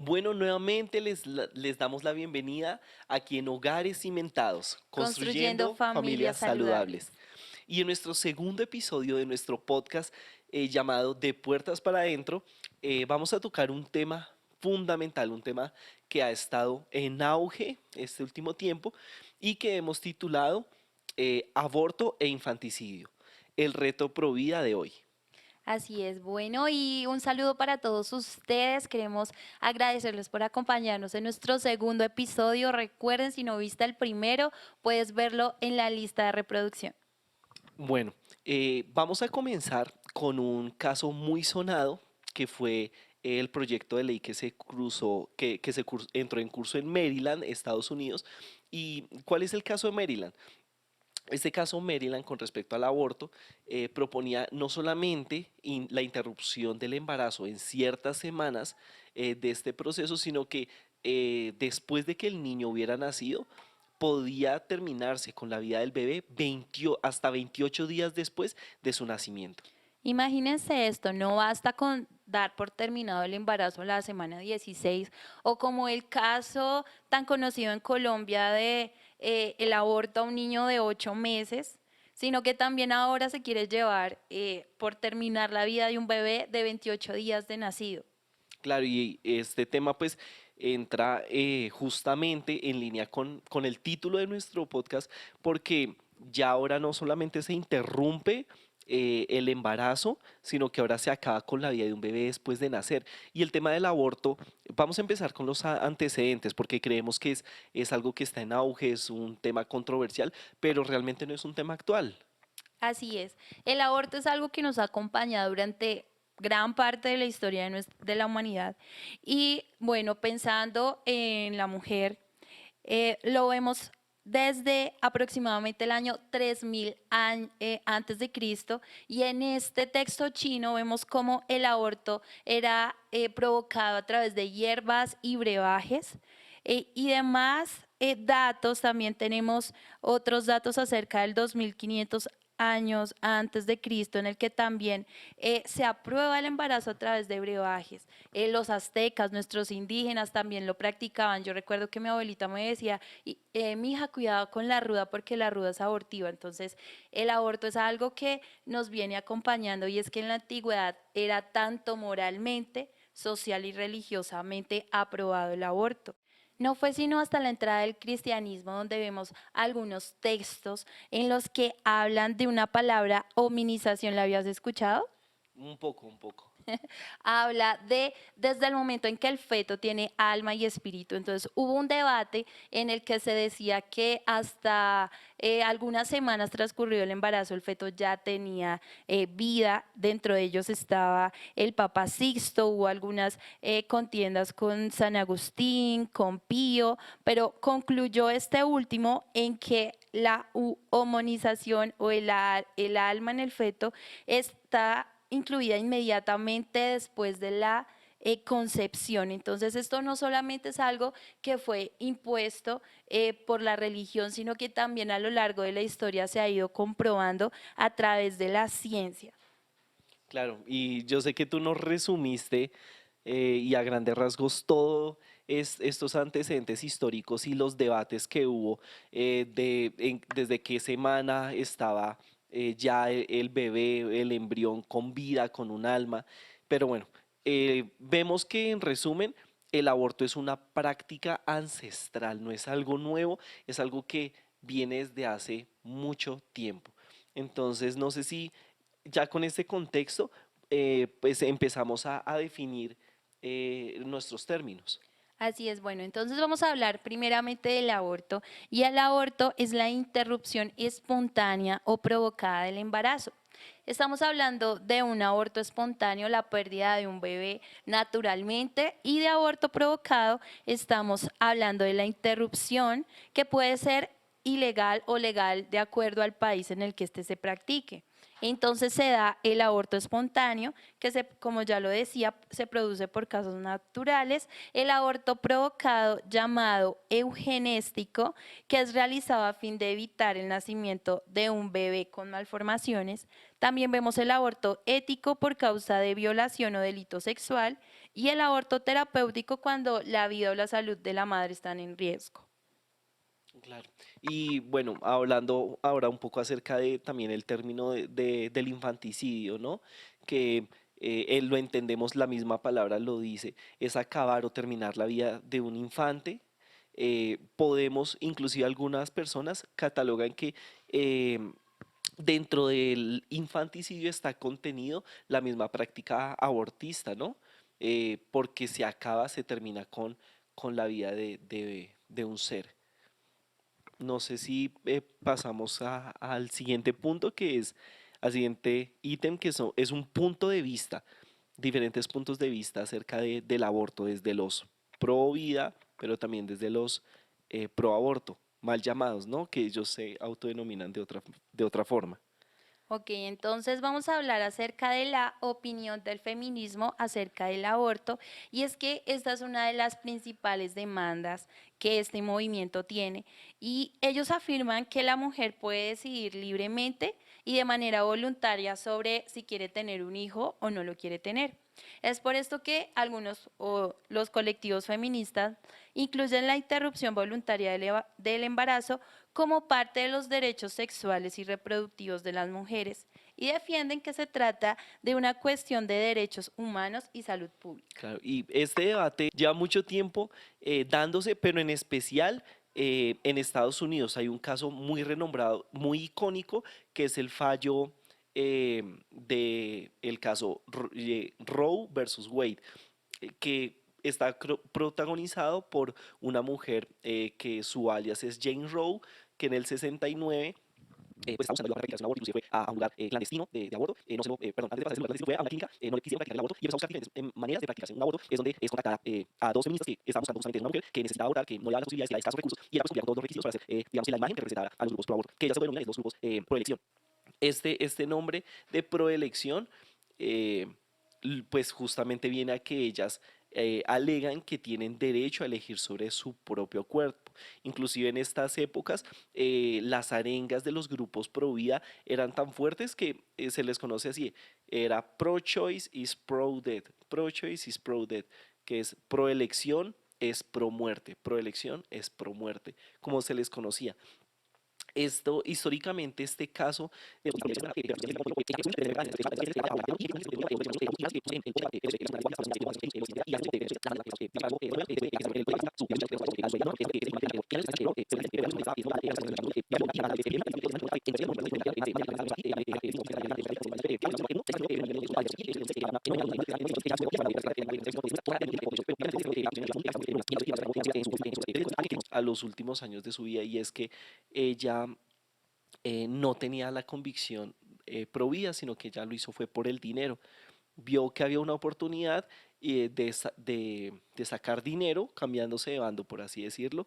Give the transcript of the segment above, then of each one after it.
Bueno, nuevamente les damos la bienvenida aquí en Hogares Cimentados, Construyendo construyendo familias familias saludables. saludables. Y en nuestro segundo episodio de nuestro podcast llamado De Puertas para Adentro, vamos a tocar un tema fundamental, un tema que ha estado en auge este último tiempo y que hemos titulado Aborto e Infanticidio, el reto pro vida de hoy. Así es, bueno, y un saludo para todos ustedes. Queremos agradecerles por acompañarnos en nuestro segundo episodio. Recuerden, si no viste el primero, puedes verlo en la lista de reproducción. Bueno, vamos a comenzar con un caso muy sonado que fue el proyecto de ley que se cruzó, entró en curso en Maryland, Estados Unidos. ¿Y cuál es el caso de Maryland? Este caso Maryland con respecto al aborto proponía no solamente la interrupción del embarazo en ciertas semanas de este proceso, sino que después de que el niño hubiera nacido, podía terminarse con la vida del bebé hasta 28 días después de su nacimiento. Imagínense esto, no basta con dar por terminado el embarazo en la semana 16 o como el caso tan conocido en Colombia de el aborto a un niño de 8 meses, sino que también ahora se quiere llevar por terminar la vida de un bebé de 28 días de nacido. Claro, y este tema pues entra justamente en línea con el título de nuestro podcast, porque ya ahora no solamente se interrumpe el embarazo, sino que ahora se acaba con la vida de un bebé después de nacer. Y el tema del aborto, vamos a empezar con los antecedentes, porque creemos que es algo que está en auge, es un tema controversial, pero realmente no es un tema actual. Así es. El aborto es algo que nos ha acompañado durante gran parte de la historia de la humanidad. Y bueno, pensando en la mujer, lo vemos desde aproximadamente el año 3000 antes de Cristo. Y en este texto chino vemos cómo el aborto era provocado a través de hierbas y brebajes. Y demás datos, también tenemos otros datos acerca del 2500 años antes de Cristo, en el que también se aprueba el embarazo a través de brebajes. Los aztecas, nuestros indígenas también lo practicaban. Yo recuerdo que mi abuelita me decía, mi hija, cuidado con la ruda porque la ruda es abortiva. Entonces, el aborto es algo que nos viene acompañando y es que en la antigüedad era tanto moralmente, social y religiosamente aprobado el aborto. No fue sino hasta la entrada del cristianismo donde vemos algunos textos en los que hablan de una palabra hominización. ¿La habías escuchado? Un poco, un poco. Habla de desde el momento en que el feto tiene alma y espíritu. Entonces hubo un debate en el que se decía que hasta algunas semanas transcurrido el embarazo, el feto ya tenía vida. Dentro de ellos estaba el Papa Sixto, hubo algunas contiendas con San Agustín, con Pío, pero concluyó este último en que la homonización o el alma en el feto está incluida inmediatamente después de la concepción. Entonces, esto no solamente es algo que fue impuesto por la religión, sino que también a lo largo de la historia se ha ido comprobando a través de la ciencia. Claro, y yo sé que tú nos resumiste y a grandes rasgos todo estos antecedentes históricos y los debates que hubo desde qué semana estaba ya el bebé, el embrión con vida, con un alma. Pero bueno, vemos que en resumen el aborto es una práctica ancestral, no es algo nuevo, es algo que viene desde hace mucho tiempo. Entonces, no sé si ya con este contexto, pues empezamos a definir nuestros términos. Así es, bueno, entonces vamos a hablar primeramente del aborto y el aborto es la interrupción espontánea o provocada del embarazo. Estamos hablando de un aborto espontáneo, la pérdida de un bebé naturalmente, y de aborto provocado estamos hablando de la interrupción, que puede ser ilegal o legal de acuerdo al país en el que éste se practique. Entonces se da el aborto espontáneo, que como ya lo decía, se produce por casos naturales, el aborto provocado llamado eugenéstico, que es realizado a fin de evitar el nacimiento de un bebé con malformaciones. También vemos el aborto ético por causa de violación o delito sexual, y el aborto terapéutico cuando la vida o la salud de la madre están en riesgo. Claro. Y bueno, hablando ahora un poco acerca de también el término del infanticidio, ¿no? Que lo entendemos, la misma palabra lo dice, es acabar o terminar la vida de un infante. Podemos, inclusive algunas personas catalogan que eh, dentro del infanticidio está contenido la misma práctica abortista, ¿no? Porque se acaba, se termina con la vida de un ser. No sé si pasamos al siguiente punto, que es al siguiente ítem, que es un punto de vista, diferentes puntos de vista acerca del aborto, desde los pro vida, pero también desde los pro aborto, mal llamados, ¿no? Que ellos se autodenominan de otra forma. Ok, entonces vamos a hablar acerca de la opinión del feminismo acerca del aborto, y es que esta es una de las principales demandas que este movimiento tiene, y ellos afirman que la mujer puede decidir libremente y de manera voluntaria sobre si quiere tener un hijo o no lo quiere tener. Es por esto que algunos o los colectivos feministas incluyen la interrupción voluntaria del embarazo como parte de los derechos sexuales y reproductivos de las mujeres, y defienden que se trata de una cuestión de derechos humanos y salud pública. Claro, y este debate lleva mucho tiempo dándose, pero en especial en Estados Unidos hay un caso muy renombrado, muy icónico, que es el fallo de el caso Roe versus Wade, que está protagonizado por una mujer que su alias es Jane Roe, que en el 69 pues estaba usando ayuda para practicarse un aborto, inclusive fue a un lugar clandestino de aborto, no se lo, perdón, antes de pasarse al lugar clandestino fue a una clínica, no le quisieron practicar el aborto y empezó a buscar diferentes maneras de practicarse un aborto, es donde es contactada a dos feministas que estaban buscando justamente una mujer que necesitaba abortar, que no le daban las posibilidades, que era de escasos recursos, y ella pues cumplía con todos los requisitos para hacer, digamos, la imagen que representara a los grupos pro aborto, que ella se denominan los grupos pro elección. Este nombre de proelección, eh, pues justamente viene a que ellas alegan que tienen derecho a elegir sobre su propio cuerpo. Inclusive en estas épocas, las arengas de los grupos pro vida eran tan fuertes que se les conoce así, era pro-choice is pro-death, pro-choice is pro-death, que es pro-elección es pro-muerte, pro-elección es pro-muerte, como se les conocía. Esto, históricamente, este caso a los últimos años de su vida, y es que ella no tenía la convicción pro vida, sino que ella lo hizo fue por el dinero. Vio que había una oportunidad de sacar dinero, cambiándose de bando, por así decirlo,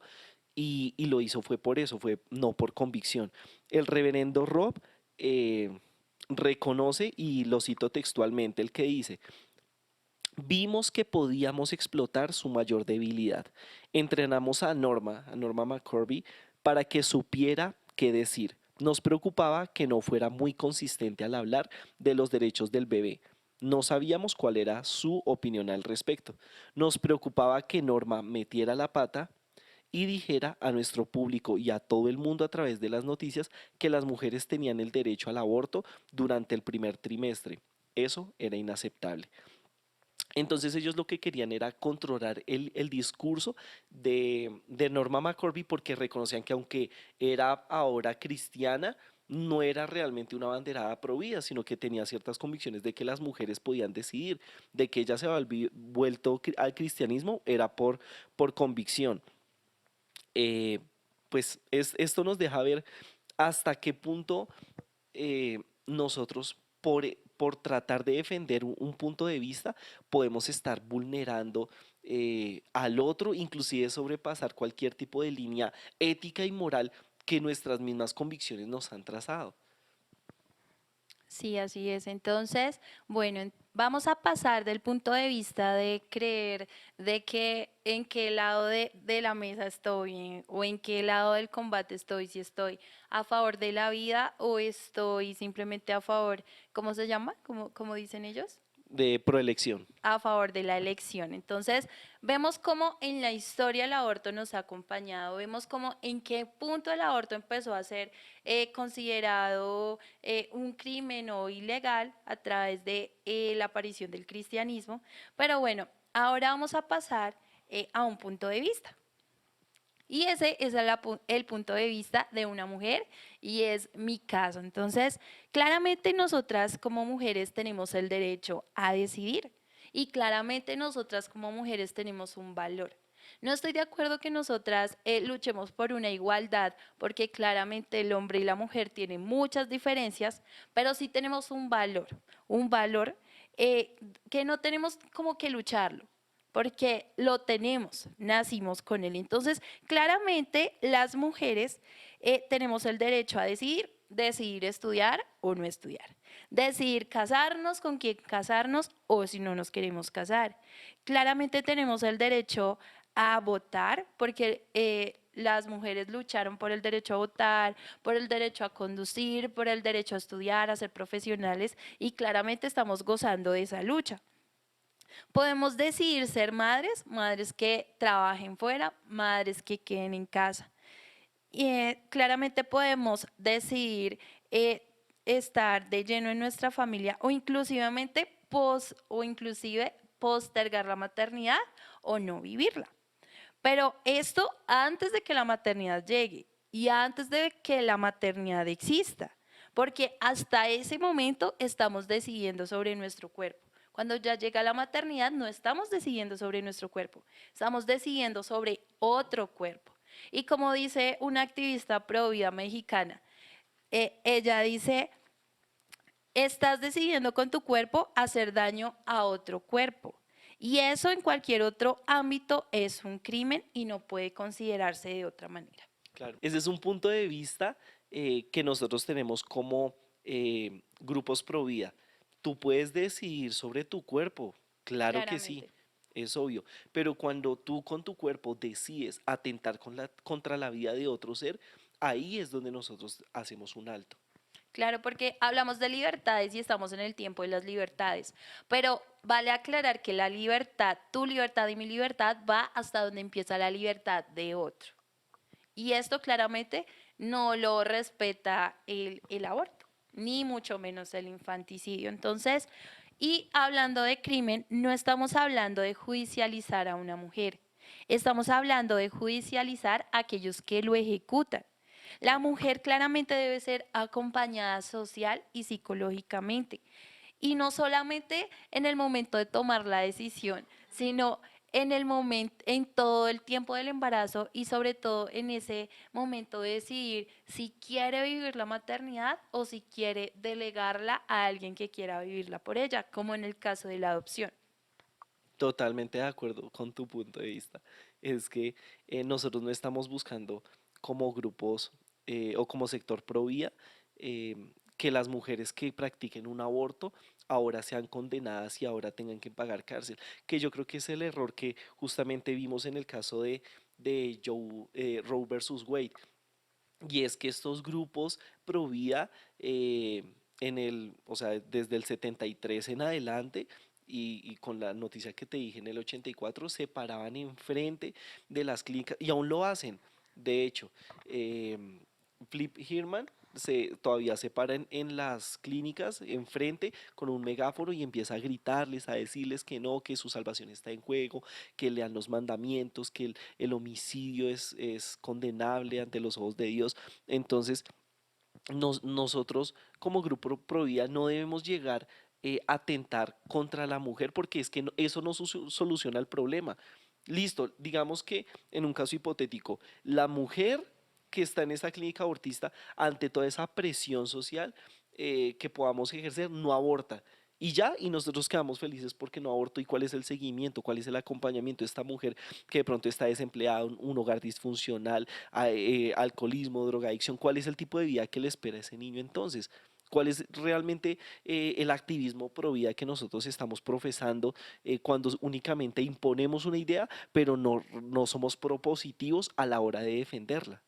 y lo hizo fue por eso, fue no por convicción. El reverendo Rob reconoce, y lo cito textualmente, el que dice: vimos que podíamos explotar su mayor debilidad. Entrenamos a Norma McCorby, para que supiera qué decir. Nos preocupaba que no fuera muy consistente al hablar de los derechos del bebé. No sabíamos cuál era su opinión al respecto. Nos preocupaba que Norma metiera la pata y dijera a nuestro público y a todo el mundo a través de las noticias que las mujeres tenían el derecho al aborto durante el primer trimestre. Eso era inaceptable. Entonces ellos lo que querían era controlar el discurso de Norma McCorvey, porque reconocían que aunque era ahora cristiana, no era realmente una banderada pro vida, sino que tenía ciertas convicciones de que las mujeres podían decidir, de que ella se había vuelto al cristianismo, era por convicción. Eh, pues esto nos deja ver hasta qué punto nosotros por tratar de defender un punto de vista, podemos estar vulnerando al otro, inclusive sobrepasar cualquier tipo de línea ética y moral que nuestras mismas convicciones nos han trazado. Sí, así es. Entonces, bueno, vamos a pasar del punto de vista de creer de que en qué lado de la mesa estoy o en qué lado del combate estoy, si estoy a favor de la vida o estoy simplemente a favor, ¿cómo se llama? ¿Cómo dicen ellos? De proelección. A favor de la elección. Entonces, vemos cómo en la historia el aborto nos ha acompañado, vemos cómo en qué punto el aborto empezó a ser considerado un crimen o ilegal a través de la aparición del cristianismo. Pero bueno, ahora vamos a pasar a un punto de vista. Y ese es el punto de vista de una mujer y es mi caso. Entonces, claramente nosotras como mujeres tenemos el derecho a decidir y claramente nosotras como mujeres tenemos un valor. No estoy de acuerdo que nosotras luchemos por una igualdad porque claramente el hombre y la mujer tienen muchas diferencias, pero sí tenemos un valor que no tenemos como que lucharlo porque lo tenemos, nacimos con él. Entonces, claramente las mujeres tenemos el derecho a decidir estudiar o no estudiar, decidir casarnos con quién casarnos o si no nos queremos casar. Claramente tenemos el derecho a votar porque las mujeres lucharon por el derecho a votar, por el derecho a conducir, por el derecho a estudiar, a ser profesionales y claramente estamos gozando de esa lucha. Podemos decidir ser madres, madres que trabajen fuera, madres que queden en casa. Y claramente podemos decidir estar de lleno en nuestra familia o inclusivamente o inclusive postergar la maternidad o no vivirla. Pero esto antes de que la maternidad llegue y antes de que la maternidad exista, porque hasta ese momento estamos decidiendo sobre nuestro cuerpo. Cuando ya llega la maternidad no estamos decidiendo sobre nuestro cuerpo, estamos decidiendo sobre otro cuerpo. Y como dice una activista pro vida mexicana, ella dice, estás decidiendo con tu cuerpo hacer daño a otro cuerpo. Y eso en cualquier otro ámbito es un crimen y no puede considerarse de otra manera. Claro. Ese es un punto de vista que nosotros tenemos como grupos pro vida. Tú puedes decidir sobre tu cuerpo, claro que sí, Claramente. es obvio, pero cuando tú con tu cuerpo decides atentar contra la vida de otro ser, ahí es donde nosotros hacemos un alto. Claro, porque hablamos de libertades y estamos en el tiempo de las libertades, pero vale aclarar que la libertad, tu libertad y mi libertad va hasta donde empieza la libertad de otro. Y esto claramente no lo respeta el aborto, ni mucho menos el infanticidio. Entonces, y hablando de crimen, no estamos hablando de judicializar a una mujer, estamos hablando de judicializar a aquellos que lo ejecutan. La mujer claramente debe ser acompañada social y psicológicamente. Y no solamente en el momento de tomar la decisión, sino en el momento, en todo el tiempo del embarazo y sobre todo en ese momento de decidir si quiere vivir la maternidad o si quiere delegarla a alguien que quiera vivirla por ella, como en el caso de la adopción. Totalmente de acuerdo con tu punto de vista. Es que nosotros no estamos buscando como grupos o como sector pro vida eh, que las mujeres que practiquen un aborto ahora sean condenadas y ahora tengan que pagar cárcel. Que yo creo que es el error que justamente vimos en el caso de Roe versus Wade. Y es que estos grupos pro vida o sea, desde el 73 en adelante y con la noticia que te dije en el 84 se paraban enfrente de las clínicas y aún lo hacen. De hecho, Flip Hirman todavía se para en las clínicas enfrente con un megáfono y empieza a gritarles, a decirles que no, que su salvación está en juego, que lean los mandamientos, que el homicidio es condenable ante los ojos de Dios. Entonces, nosotros como grupo Provida no debemos llegar a atentar contra la mujer porque es que eso no soluciona el problema. Listo, digamos que en un caso hipotético, la mujer que está en esa clínica abortista, ante toda esa presión social, que podamos ejercer, no aborta. Y ya, y nosotros quedamos felices porque no abortó. ¿Y cuál es el seguimiento? ¿Cuál es el acompañamiento de esta mujer que de pronto está desempleada, un hogar disfuncional, alcoholismo, drogadicción? ¿Cuál es el tipo de vida que le espera a ese niño entonces? ¿Cuál es realmente el activismo pro vida que nosotros estamos profesando cuando únicamente imponemos una idea, pero no somos propositivos a la hora de defenderla?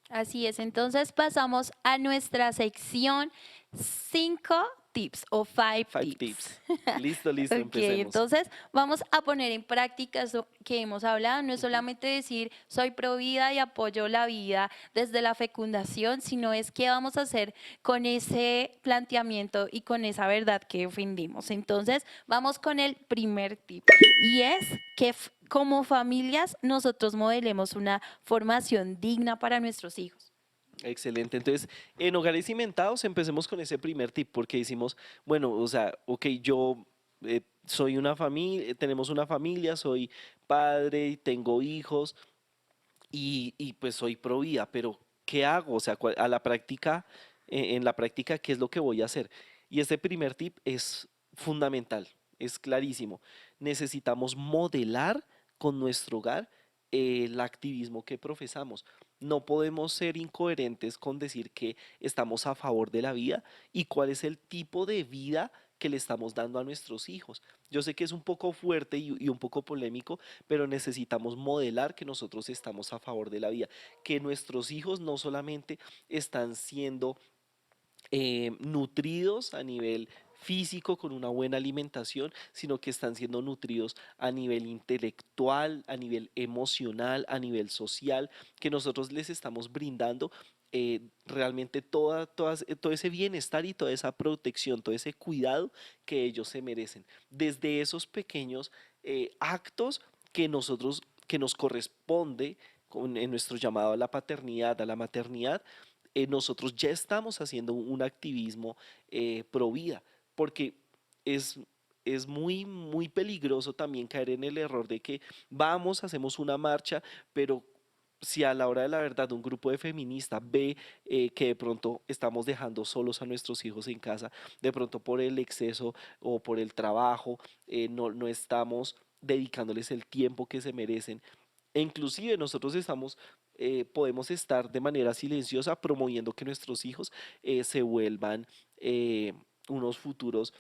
Así es, entonces pasamos a nuestra sección 5 tips o 5 Five tips. tips. Listo, listo, Ok, empecemos. entonces vamos a poner en práctica eso que hemos hablado. No es Ujú. solamente decir soy pro vida y apoyo la vida desde la fecundación, sino es qué vamos a hacer con ese planteamiento y con esa verdad que defendimos. Entonces vamos con el primer tip y es que como familias nosotros modelemos una formación digna para nuestros hijos. Excelente. Entonces, en hogares cimentados, empecemos con ese primer tip, porque decimos, bueno, o sea, ok, yo soy una familia, tenemos una familia, soy padre, tengo hijos y pues soy pro vida, pero ¿qué hago? O sea, a la práctica, en la práctica, ¿qué es lo que voy a hacer? Y este primer tip es fundamental, es clarísimo. Necesitamos modelar con nuestro hogar el activismo que profesamos. No podemos ser incoherentes con decir que estamos a favor de la vida y cuál es el tipo de vida que le estamos dando a nuestros hijos. Yo sé que es un poco fuerte y un poco polémico, pero necesitamos modelar que nosotros estamos a favor de la vida, que nuestros hijos no solamente están siendo nutridos a nivel físico con una buena alimentación, sino que están siendo nutridos a nivel intelectual, a nivel emocional, a nivel social, que nosotros les estamos brindando realmente todo ese bienestar y toda esa protección, todo ese cuidado que ellos se merecen. Desde esos pequeños actos que nos corresponde en nuestro llamado a la paternidad, a la maternidad, nosotros ya estamos haciendo un activismo pro vida, porque es, es muy peligroso también caer en el error de que vamos, hacemos una marcha, pero si a la hora de la verdad un grupo de feministas ve que de pronto estamos dejando solos a nuestros hijos en casa, de pronto por el exceso o por el trabajo, no estamos dedicándoles el tiempo que se merecen, e inclusive nosotros podemos estar de manera silenciosa promoviendo que nuestros hijos se vuelvan unos futuros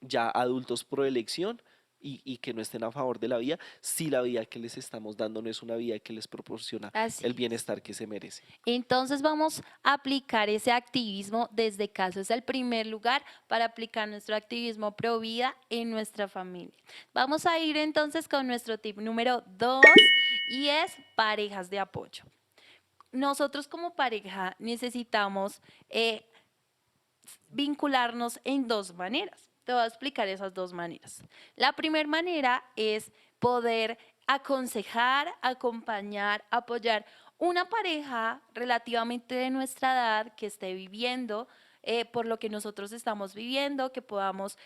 ya adultos pro elección y que no estén a favor de la vida si la vida que les estamos dando no es una vida que les proporciona Así el es. bienestar que se merecen. Entonces vamos a aplicar ese activismo desde casa. Es el primer lugar para aplicar nuestro activismo pro vida en nuestra familia. Vamos a ir entonces con nuestro tip número 2 y es parejas de apoyo. Nosotros como pareja necesitamos vincularnos en dos maneras. Te voy a explicar esas dos maneras. La primera manera es poder aconsejar, acompañar, apoyar una pareja relativamente de nuestra edad que esté viviendo por lo que nosotros estamos viviendo, que podamos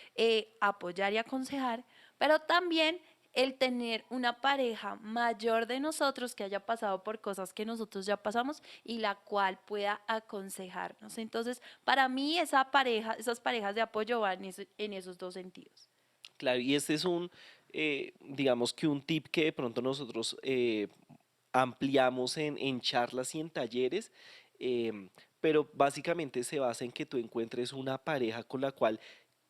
apoyar y aconsejar, pero también el tener una pareja mayor de nosotros que haya pasado por cosas que nosotros ya pasamos y la cual pueda aconsejarnos. Entonces, para mí esa pareja, esas parejas de apoyo van en esos dos sentidos. Claro, y este es digamos que un tip que de pronto nosotros ampliamos en charlas y en talleres, pero básicamente se basa en que tú encuentres una pareja con la cual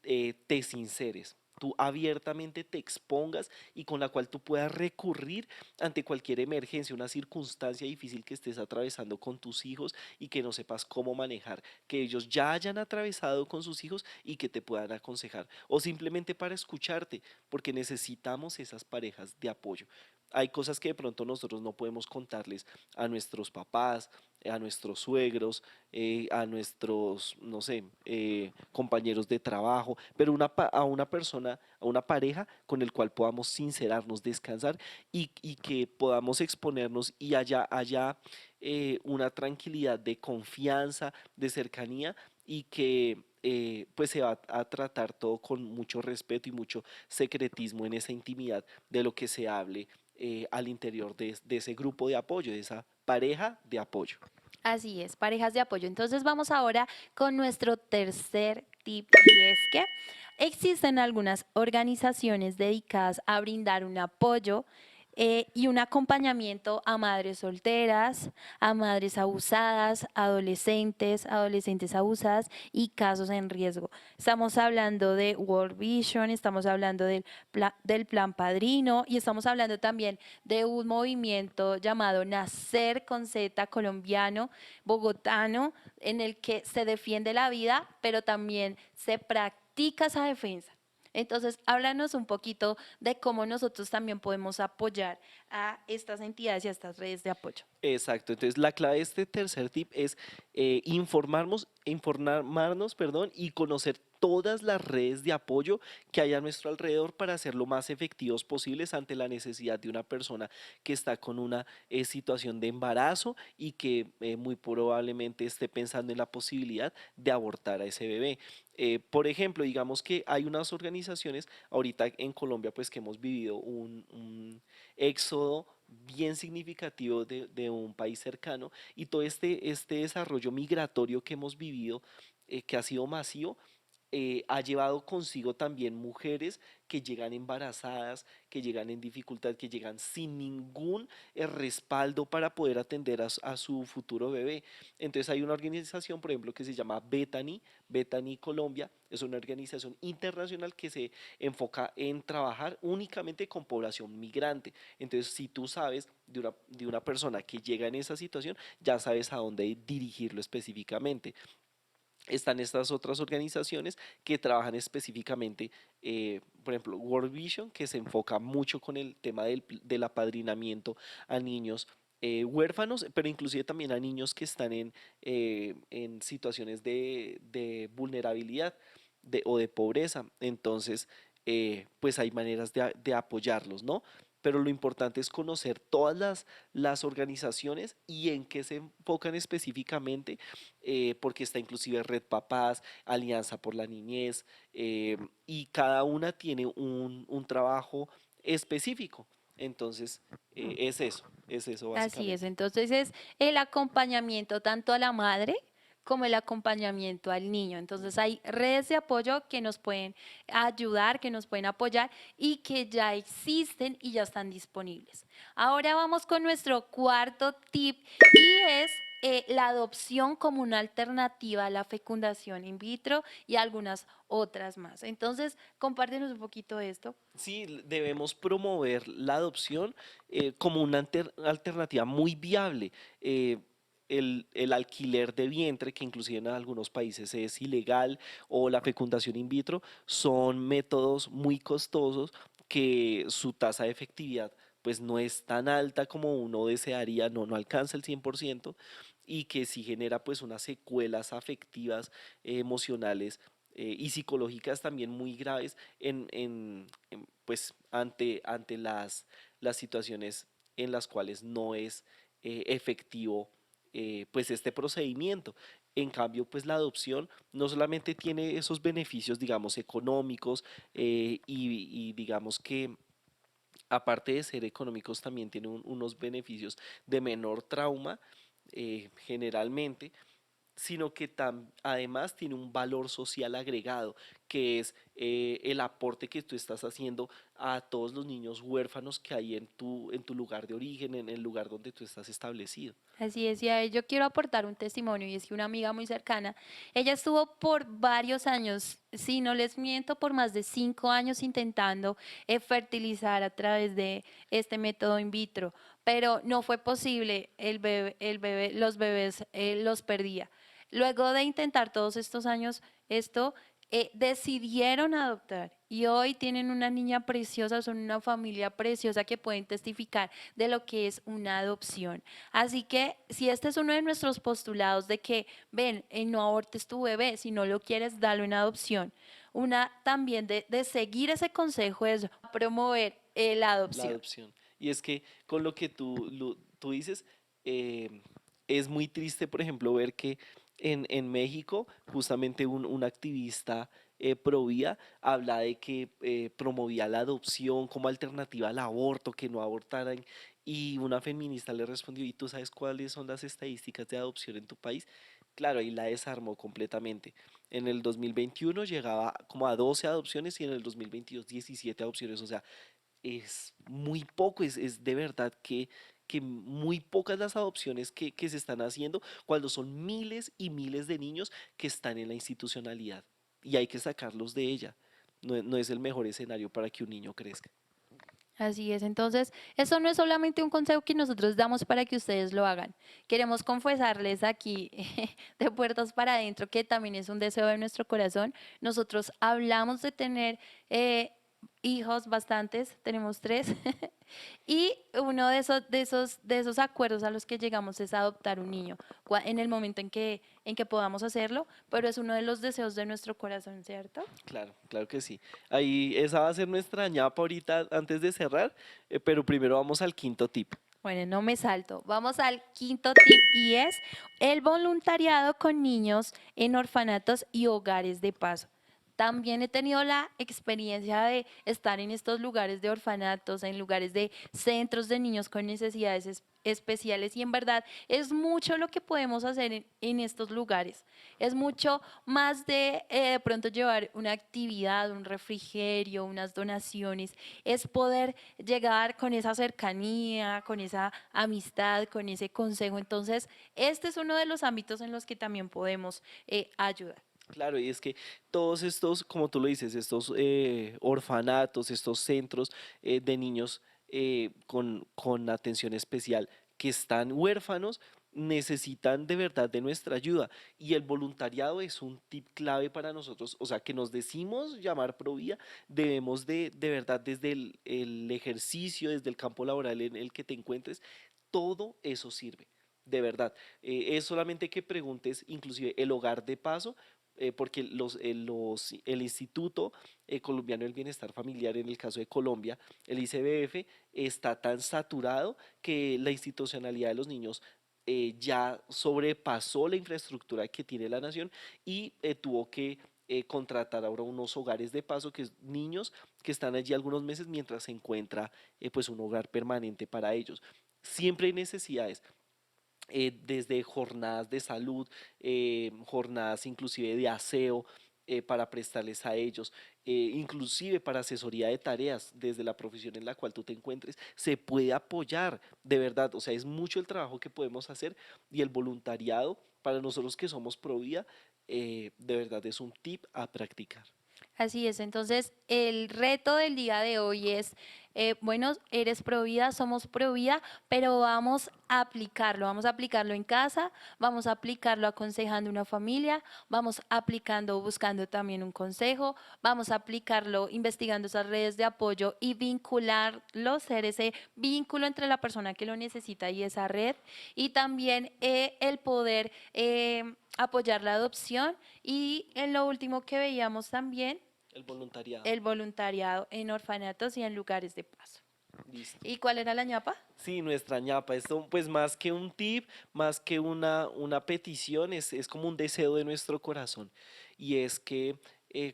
te sinceres, tú abiertamente te expongas y con la cual tú puedas recurrir ante cualquier emergencia, una circunstancia difícil que estés atravesando con tus hijos y que no sepas cómo manejar, que ellos ya hayan atravesado con sus hijos y que te puedan aconsejar o simplemente para escucharte, porque necesitamos esas parejas de apoyo. Hay cosas que de pronto nosotros no podemos contarles a nuestros papás, a nuestros suegros, a nuestros, no sé, compañeros de trabajo, pero a una persona, a una pareja con el cual podamos sincerarnos, descansar y que podamos exponernos y haya una tranquilidad de confianza, de cercanía y que pues se va a tratar todo con mucho respeto y mucho secretismo en esa intimidad de lo que se hable al interior de ese grupo de apoyo, de esa pareja de apoyo. Así es, parejas de apoyo. Entonces vamos ahora con nuestro tercer tip y es que existen algunas organizaciones dedicadas a brindar un apoyo y un acompañamiento a madres solteras, a madres abusadas, adolescentes, adolescentes abusadas y casos en riesgo. Estamos hablando de World Vision, estamos hablando del Plan Padrino y estamos hablando también de un movimiento llamado Nacer con Z colombiano, bogotano, en el que se defiende la vida, pero también se practica esa defensa. Entonces, háblanos un poquito de cómo nosotros también podemos apoyar a estas entidades y a estas redes de apoyo. Exacto, entonces la clave de este tercer tip es informarnos, perdón, y conocer todas las redes de apoyo que hay a nuestro alrededor para ser lo más efectivos posibles ante la necesidad de una persona que está con una situación de embarazo y que muy probablemente esté pensando en la posibilidad de abortar a ese bebé. Por ejemplo, digamos que hay unas organizaciones ahorita en Colombia pues que hemos vivido un éxodo bien significativo de un país cercano y todo este desarrollo migratorio que hemos vivido, que ha sido masivo, ha llevado consigo también mujeres que llegan embarazadas, que llegan en dificultad, que llegan sin ningún respaldo para poder atender a su futuro bebé. Entonces hay una organización, por ejemplo, que se llama Bethany, Bethany Colombia, es una organización internacional que se enfoca en trabajar únicamente con población migrante. Entonces, si tú sabes de una persona que llega en esa situación, ya sabes a dónde dirigirlo específicamente. Están estas otras organizaciones que trabajan específicamente, por ejemplo, World Vision, que se enfoca mucho con el tema del apadrinamiento a niños huérfanos, pero inclusive también a niños que están en situaciones de vulnerabilidad o de pobreza. Entonces, pues hay maneras de apoyarlos, ¿no? Pero lo importante es conocer todas las organizaciones y en qué se enfocan específicamente, porque está inclusive Red Papás, Alianza por la Niñez, y cada una tiene un trabajo específico. Entonces, es eso Así es, básicamente. entonces es el acompañamiento tanto a la madre como el acompañamiento al niño. Entonces hay redes de apoyo que nos pueden ayudar, que nos pueden apoyar y que ya existen y ya están disponibles. Ahora vamos con nuestro cuarto tip y es la adopción como una alternativa a la fecundación in vitro y algunas otras más. Entonces, compártenos un poquito de esto. Sí, debemos promover la adopción como una alternativa muy viable. Eh, el alquiler de vientre, que inclusive en algunos países es ilegal, o la fecundación in vitro, son métodos muy costosos que su tasa de efectividad pues no es tan alta como uno desearía, no alcanza el 100% y que sí genera pues unas secuelas afectivas, emocionales y psicológicas también muy graves pues ante las situaciones en las cuales no es efectivo pues este procedimiento. En cambio, pues la adopción no solamente tiene esos beneficios, digamos, económicos, y digamos que aparte de ser económicos también tiene unos beneficios de menor trauma, generalmente, sino que además tiene un valor social agregado, que es el aporte que tú estás haciendo a todos los niños huérfanos que hay en tu lugar de origen, en el lugar donde tú estás establecido. Así es, y a ello quiero aportar un testimonio, y es que una amiga muy cercana, ella estuvo por varios años, si no les miento, por más de 5 años intentando fertilizar a través de este método in vitro, pero no fue posible, los bebés los perdía. Luego de intentar todos estos años esto, decidieron adoptar y hoy tienen una niña preciosa, son una familia preciosa que pueden testificar de lo que es una adopción. Así que si este es uno de nuestros postulados de que, ven, no abortes tu bebé, si no lo quieres, dalo en adopción. Una también de seguir ese consejo es promover la La adopción. adopción. Y es que con lo que tú dices, eh, es muy triste, por ejemplo, ver que en México, justamente un activista Provida, habla de que promovía la adopción como alternativa al aborto, que no abortaran. Y una feminista le respondió, ¿y tú sabes cuáles son las estadísticas de adopción en tu país? Claro, ahí la desarmó completamente. En el 2021 llegaba como a 12 adopciones y en el 2022 17 adopciones. O sea, es muy poco, es de verdad que muy pocas las adopciones que se están haciendo cuando son miles y miles de niños que están en la institucionalidad y hay que sacarlos de ella. No, no es el mejor escenario para que un niño crezca. Así es, entonces, eso no es solamente un consejo que nosotros damos para que ustedes lo hagan. Queremos confesarles aquí de puertas para adentro que también es un deseo de nuestro corazón. Nosotros hablamos de tener hijos bastantes, tenemos tres, y uno de esos acuerdos a los que llegamos es adoptar un niño en el momento en que podamos hacerlo, pero es uno de los deseos de nuestro corazón, ¿cierto? Claro, claro que sí. Ahí esa va a ser nuestra ñapa ahorita antes de cerrar, pero primero vamos al quinto tip. Bueno, no me salto. Vamos al quinto tip y es el voluntariado con niños en orfanatos y hogares de paso. También he tenido la experiencia de estar en estos lugares de orfanatos, en lugares de centros de niños con necesidades especiales y en verdad es mucho lo que podemos hacer en estos lugares. Es mucho más de pronto llevar una actividad, un refrigerio, unas donaciones, es poder llegar con esa cercanía, con esa amistad, con ese consejo. Entonces, este es uno de los ámbitos en los que también podemos ayudar. Claro, y es que todos estos, como tú lo dices, estos orfanatos, estos centros de niños con atención especial que están huérfanos, necesitan de verdad de nuestra ayuda. Y el voluntariado es un tip clave para nosotros. O sea, que nos decimos llamar Provida, debemos de verdad desde el ejercicio, desde el campo laboral en el que te encuentres, todo eso sirve. De verdad, es solamente que preguntes, inclusive el hogar de paso, porque el Instituto Colombiano del Bienestar Familiar, en el caso de Colombia, el ICBF, está tan saturado que la institucionalidad de los niños ya sobrepasó la infraestructura que tiene la nación y tuvo que contratar ahora unos hogares de paso, que es niños que están allí algunos meses mientras se encuentra pues un hogar permanente para ellos. Siempre hay necesidades, desde jornadas de salud, jornadas inclusive de aseo para prestarles a ellos, inclusive para asesoría de tareas desde la profesión en la cual tú te encuentres, se puede apoyar de verdad, o sea, es mucho el trabajo que podemos hacer y el voluntariado para nosotros que somos pro vida, de verdad es un tip a practicar. Así es, entonces el reto del día de hoy es, bueno, eres provida, somos provida, pero vamos a aplicarlo en casa, vamos a aplicarlo aconsejando una familia, vamos aplicando, buscando también un consejo, vamos a aplicarlo investigando esas redes de apoyo y vincularlo, ser ese vínculo entre la persona que lo necesita y esa red, y también el poder apoyar la adopción y en lo último que veíamos también El voluntariado. el voluntariado en orfanatos y en lugares de paso. Listo. ¿Y cuál era la ñapa? Sí, nuestra ñapa. Esto, pues más que un tip, más que una petición, es como un deseo de nuestro corazón. Y es que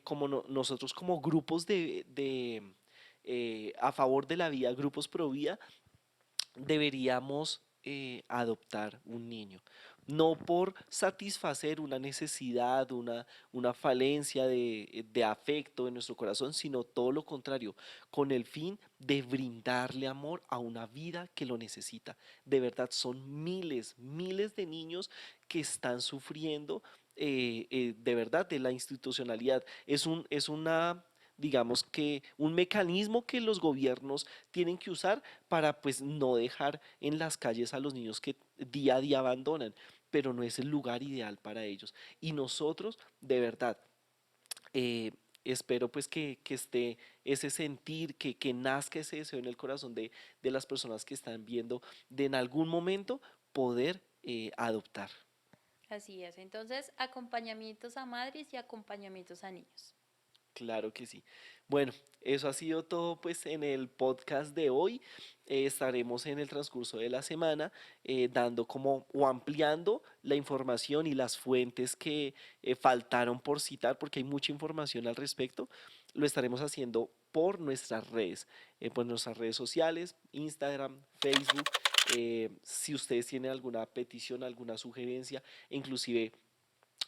como nosotros como grupos a favor de la vida, grupos pro vida, deberíamos adoptar un niño. No por satisfacer una necesidad, una falencia de afecto en nuestro corazón, sino todo lo contrario, con el fin de brindarle amor a una vida que lo necesita. De verdad, son miles, miles de niños que están sufriendo de verdad de la institucionalidad. Es una, digamos que un mecanismo que los gobiernos tienen que usar para pues no dejar en las calles a los niños que día a día abandonan, pero no es el lugar ideal para ellos. Y nosotros, de verdad, eh, espero pues que esté ese sentir, que nazca ese deseo en el corazón de las personas que están viendo de en algún momento poder adoptar. Así es, entonces acompañamientos a madres y acompañamientos a niños. Claro que sí. Bueno, eso ha sido todo pues en el podcast de hoy. Estaremos en el transcurso de la semana dando como o ampliando la información y las fuentes que faltaron por citar, porque hay mucha información al respecto. Lo estaremos haciendo por nuestras redes sociales, Instagram, Facebook. Si ustedes tienen alguna petición, alguna sugerencia, inclusive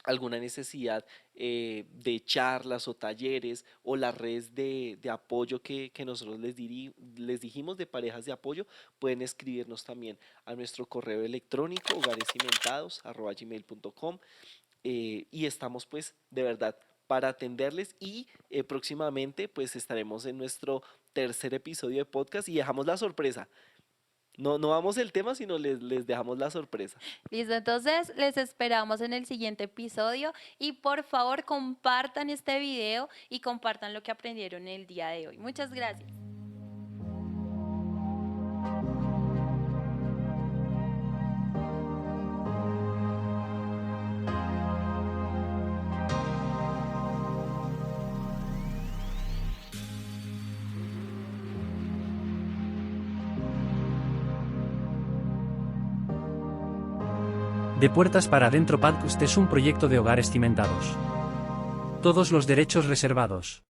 alguna necesidad de charlas o talleres o las redes de apoyo que nosotros les dijimos de parejas de apoyo, pueden escribirnos también a nuestro correo electrónico hogarescimentados@gmail.com y estamos pues de verdad para atenderles y próximamente pues estaremos en nuestro tercer episodio de podcast y dejamos la sorpresa. No, no vamos el tema, sino les dejamos la sorpresa. Listo, entonces les esperamos en el siguiente episodio y por favor compartan este video y compartan lo que aprendieron el día de hoy. Muchas gracias. De Puertas para Adentro Podcast es un proyecto de Hogares Cimentados. Todos los derechos reservados.